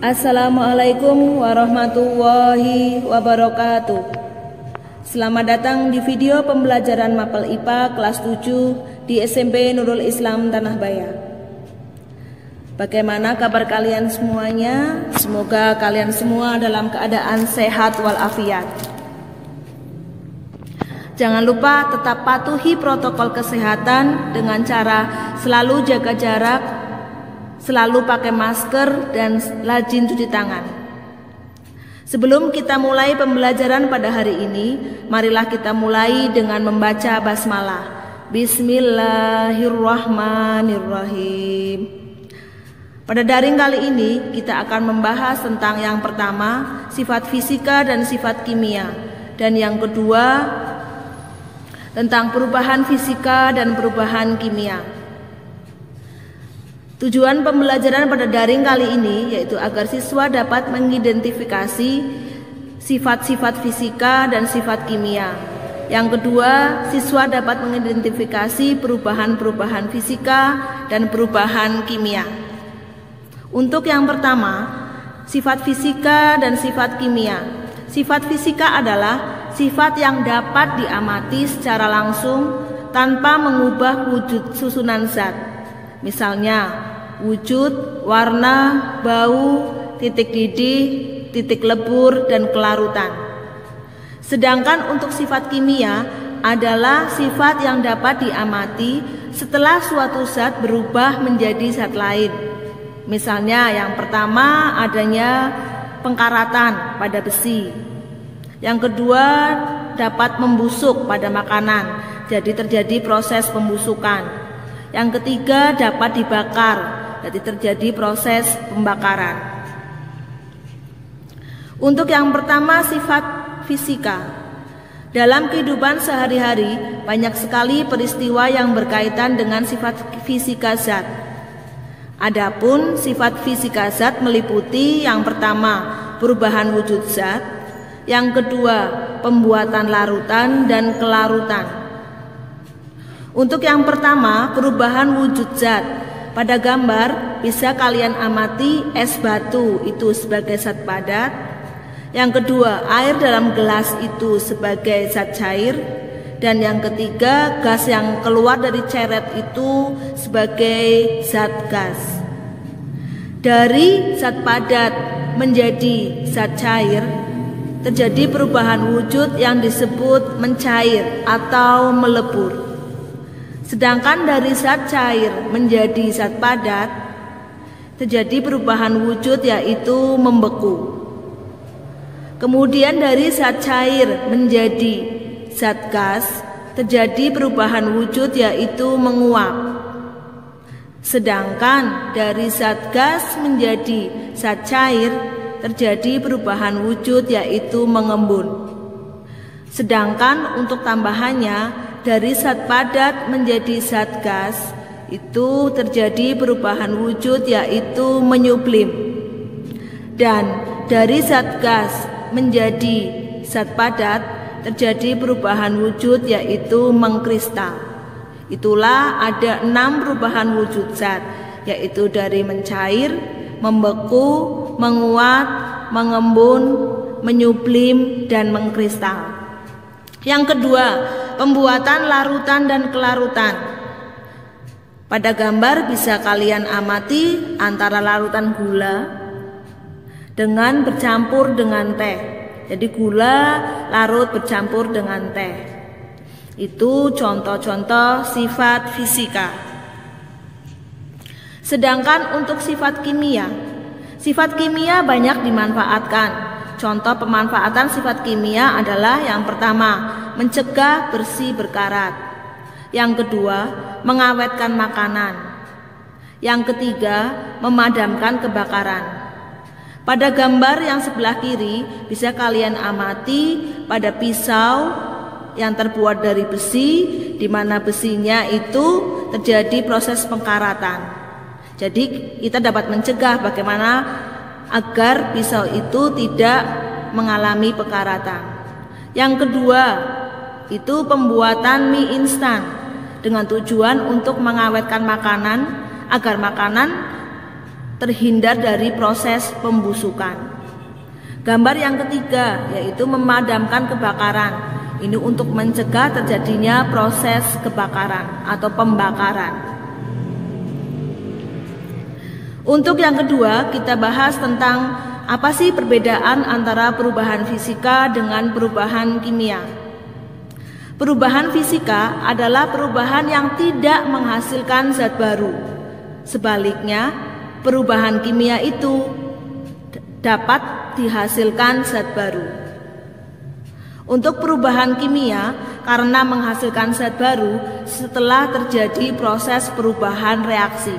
Assalamualaikum warahmatullahi wabarakatuh. Selamat datang di video pembelajaran Mapel IPA kelas 7 di SMP Nurul Islam Tanah Baya. Bagaimana kabar kalian semuanya? Semoga kalian semua dalam keadaan sehat walafiat. Jangan lupa tetap patuhi protokol kesehatan dengan cara selalu jaga jarak, selalu pakai masker, dan rajin cuci tangan. Sebelum kita mulai pembelajaran pada hari ini, marilah kita mulai dengan membaca basmalah. Bismillahirrahmanirrahim. Pada daring kali ini kita akan membahas tentang yang pertama, sifat fisika dan sifat kimia, dan yang kedua tentang perubahan fisika dan perubahan kimia. Tujuan pembelajaran pada daring kali ini yaitu agar siswa dapat mengidentifikasi sifat-sifat fisika dan sifat kimia. Yang kedua, siswa dapat mengidentifikasi perubahan-perubahan fisika dan perubahan kimia. Untuk yang pertama, sifat fisika dan sifat kimia. Sifat fisika adalah sifat yang dapat diamati secara langsung tanpa mengubah wujud susunan zat. Misalnya, wujud, warna, bau, titik didih, titik lebur, dan kelarutan. Sedangkan untuk sifat kimia adalah sifat yang dapat diamati setelah suatu zat berubah menjadi zat lain. Misalnya, yang pertama adanya pengkaratan pada besi. Yang kedua, dapat membusuk pada makanan, jadi terjadi proses pembusukan. Yang ketiga, dapat dibakar, jadi terjadi proses pembakaran. Untuk yang pertama, sifat fisika. Dalam kehidupan sehari-hari banyak sekali peristiwa yang berkaitan dengan sifat fisika zat. Adapun sifat fisika zat meliputi yang pertama, perubahan wujud zat, yang kedua, pembuatan larutan dan kelarutan. Untuk yang pertama, perubahan wujud zat. Pada gambar bisa kalian amati es batu itu sebagai zat padat. Yang kedua, air dalam gelas itu sebagai zat cair. Dan yang ketiga, gas yang keluar dari ceret itu sebagai zat gas. Dari zat padat menjadi zat cair, terjadi perubahan wujud yang disebut mencair atau melebur. Sedangkan dari zat cair menjadi zat padat, terjadi perubahan wujud yaitu membeku. Kemudian dari zat cair menjadi zat gas, terjadi perubahan wujud yaitu menguap. Sedangkan dari zat gas menjadi zat cair, terjadi perubahan wujud yaitu mengembun. Sedangkan untuk tambahannya, dari zat padat menjadi zat gas itu terjadi perubahan wujud yaitu menyublim. Dan dari zat gas menjadi zat padat terjadi perubahan wujud yaitu mengkristal. Itulah ada 6 perubahan wujud zat, yaitu dari mencair, membeku, menguat, mengembun, menyublim, dan mengkristal. Yang kedua, pembuatan larutan dan kelarutan. Pada gambar bisa kalian amati antara larutan gula dengan bercampur dengan teh. Jadi gula larut bercampur dengan teh. Itu contoh-contoh sifat fisika. Sedangkan untuk sifat kimia banyak dimanfaatkan. Contoh pemanfaatan sifat kimia adalah yang pertama, mencegah bersih berkarat. Yang kedua, mengawetkan makanan. Yang ketiga, memadamkan kebakaran. Pada gambar yang sebelah kiri bisa kalian amati pada pisau yang terbuat dari besi, di mana besinya itu terjadi proses pengkaratan. Jadi kita dapat mencegah bagaimana agar pisau itu tidak mengalami pengkaratan. Yang kedua, itu pembuatan mie instan dengan tujuan untuk mengawetkan makanan agar makanan terhindar dari proses pembusukan. Gambar yang ketiga yaitu memadamkan kebakaran. Ini untuk mencegah terjadinya proses kebakaran atau pembakaran. Untuk yang kedua, kita bahas tentang apa sih perbedaan antara perubahan fisika dengan perubahan kimia. Perubahan fisika adalah perubahan yang tidak menghasilkan zat baru. Sebaliknya, perubahan kimia itu dapat dihasilkan zat baru. Untuk perubahan kimia, karena menghasilkan zat baru setelah terjadi proses perubahan reaksi.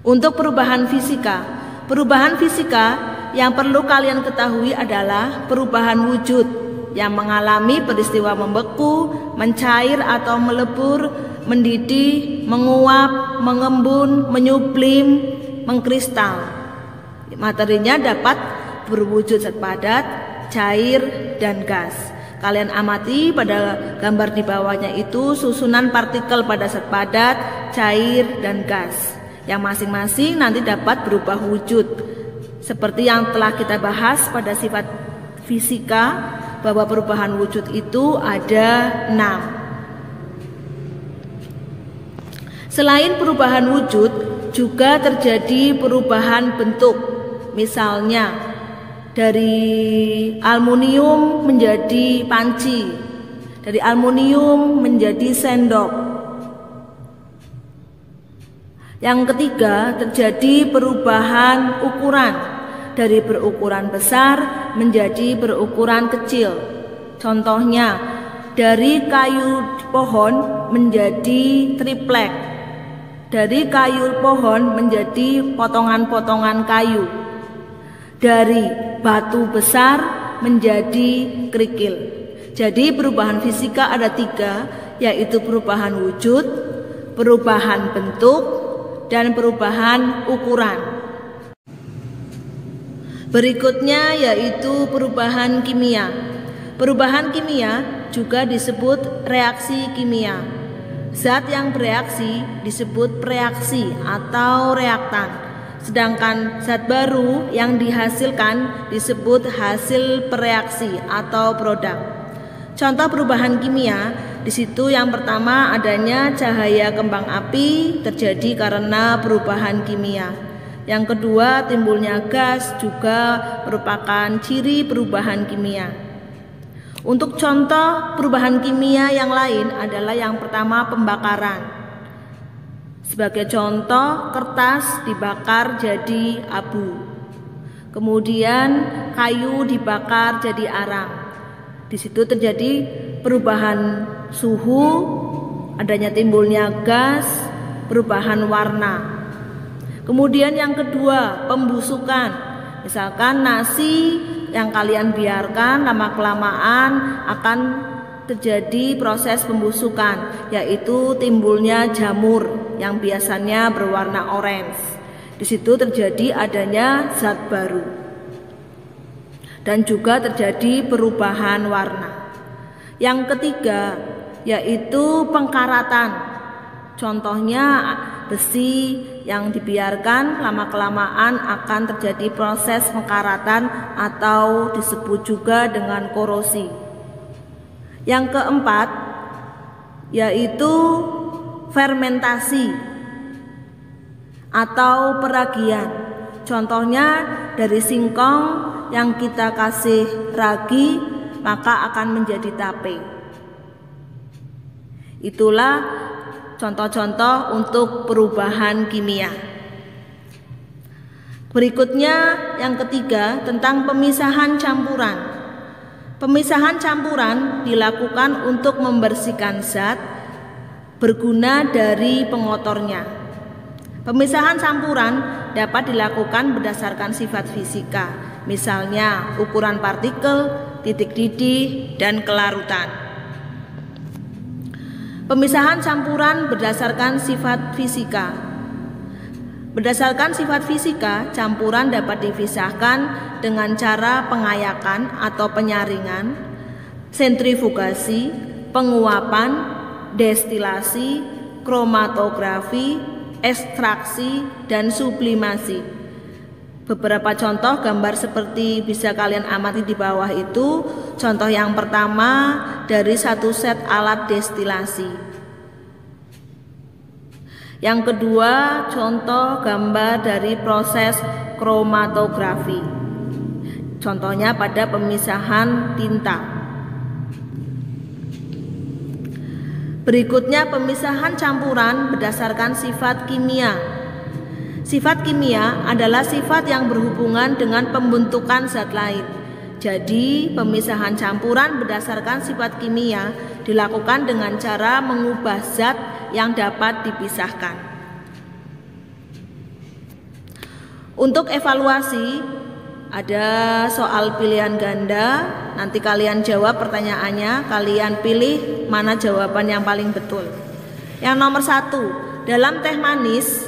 Untuk perubahan fisika yang perlu kalian ketahui adalah perubahan wujud yang mengalami peristiwa membeku, mencair atau melebur, mendidih, menguap, mengembun, menyublim, mengkristal. Materinya dapat berwujud zat padat, cair, dan gas. Kalian amati pada gambar di bawahnya itu susunan partikel pada zat padat, cair, dan gas, yang masing-masing nanti dapat berubah wujud. Seperti yang telah kita bahas pada sifat fisika, bahwa perubahan wujud itu ada 6. Selain perubahan wujud, juga terjadi perubahan bentuk. Misalnya, dari aluminium menjadi panci, dari aluminium menjadi sendok. Yang ketiga, terjadi perubahan ukuran dari berukuran besar menjadi berukuran kecil. Contohnya, dari kayu pohon menjadi triplek, dari kayu pohon menjadi potongan-potongan kayu, dari batu besar menjadi kerikil. Jadi perubahan fisika ada 3, yaitu perubahan wujud, perubahan bentuk, dan perubahan ukuran. Berikutnya yaitu perubahan kimia. Perubahan kimia juga disebut reaksi kimia. Zat yang bereaksi disebut preaksi atau reaktan, sedangkan zat baru yang dihasilkan disebut hasil pereaksi atau produk. Contoh perubahan kimia, di situ yang pertama adanya cahaya kembang api terjadi karena perubahan kimia. Yang kedua, timbulnya gas juga merupakan ciri perubahan kimia. Untuk contoh perubahan kimia yang lain adalah yang pertama pembakaran. Sebagai contoh, kertas dibakar jadi abu. Kemudian kayu dibakar jadi arang. Di situ terjadi perubahan suhu, adanya timbulnya gas, perubahan warna. Kemudian yang kedua, pembusukan. Misalkan nasi yang kalian biarkan lama-kelamaan akan terjadi proses pembusukan, yaitu timbulnya jamur yang biasanya berwarna orange. Di situ terjadi adanya zat baru. Dan juga terjadi perubahan warna. Yang ketiga yaitu pengkaratan. Contohnya besi yang dibiarkan lama-kelamaan akan terjadi proses pengkaratan atau disebut juga dengan korosi. Yang keempat yaitu fermentasi atau peragian. Contohnya dari singkong yang kita kasih ragi maka akan menjadi tape. Itulah contoh-contoh untuk perubahan kimia. Berikutnya yang ketiga tentang pemisahan campuran. Pemisahan campuran dilakukan untuk membersihkan zat berguna dari pengotornya. Pemisahan campuran dapat dilakukan berdasarkan sifat fisika, misalnya ukuran partikel, titik didih, dan kelarutan. Pemisahan campuran berdasarkan sifat fisika. Berdasarkan sifat fisika, campuran dapat dipisahkan dengan cara pengayakan atau penyaringan, sentrifugasi, penguapan, destilasi, kromatografi, ekstraksi, dan sublimasi. Beberapa contoh gambar seperti bisa kalian amati di bawah itu. Contoh yang pertama dari satu set alat destilasi. Yang kedua, contoh gambar dari proses kromatografi. Contohnya pada pemisahan tinta. Berikutnya pemisahan campuran berdasarkan sifat kimia. Sifat kimia adalah sifat yang berhubungan dengan pembentukan zat lain. Jadi, pemisahan campuran berdasarkan sifat kimia dilakukan dengan cara mengubah zat yang dapat dipisahkan. Untuk evaluasi, ada soal pilihan ganda. Nanti kalian jawab pertanyaannya, kalian pilih mana jawaban yang paling betul. Yang nomor 1, dalam teh manis,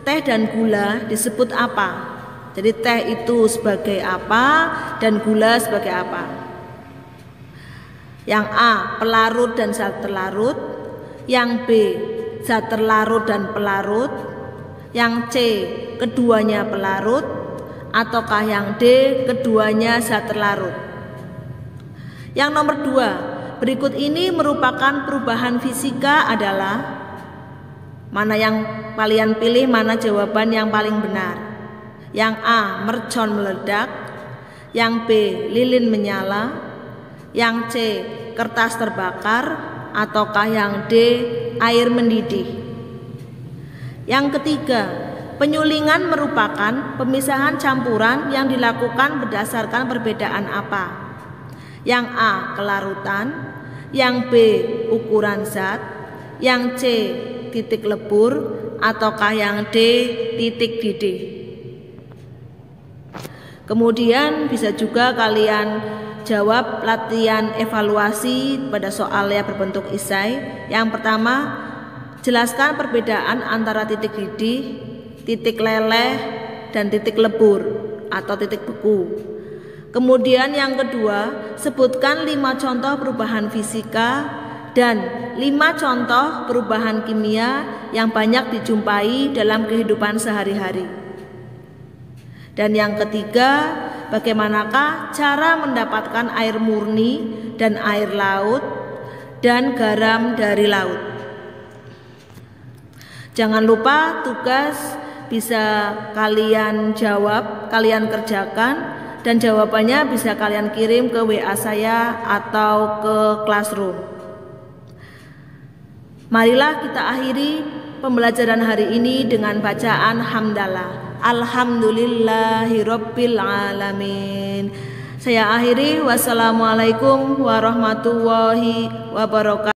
teh dan gula disebut apa? Jadi teh itu sebagai apa dan gula sebagai apa? Yang A, pelarut dan zat terlarut. Yang B, zat terlarut dan pelarut. Yang C, keduanya pelarut. Ataukah yang D, keduanya zat terlarut? Yang nomor 2, berikut ini merupakan perubahan fisika adalah, mana yang kalian pilih, mana jawaban yang paling benar? Yang A, mercon meledak. Yang B, lilin menyala. Yang C, kertas terbakar. Ataukah yang D, air mendidih? Yang ketiga, penyulingan merupakan pemisahan campuran yang dilakukan berdasarkan perbedaan apa? Yang A, kelarutan. Yang B, ukuran zat. Yang C, titik lebur. Ataukah yang D, titik didih? Kemudian bisa juga kalian jawab latihan evaluasi pada soal yang berbentuk esai. Yang pertama, jelaskan perbedaan antara titik didih, titik leleh, dan titik lebur atau titik beku. Kemudian yang kedua, sebutkan 5 contoh perubahan fisika dan 5 contoh perubahan kimia yang banyak dijumpai dalam kehidupan sehari-hari. Dan yang ketiga, bagaimanakah cara mendapatkan air murni dan air laut dan garam dari laut? Jangan lupa tugas bisa kalian jawab, kalian kerjakan, dan jawabannya bisa kalian kirim ke WA saya atau ke Classroom. Marilah kita akhiri pembelajaran hari ini dengan bacaan hamdalah. Alhamdulillahirabbil alamin. Saya akhiri, wassalamualaikum warahmatullahi wabarakatuh.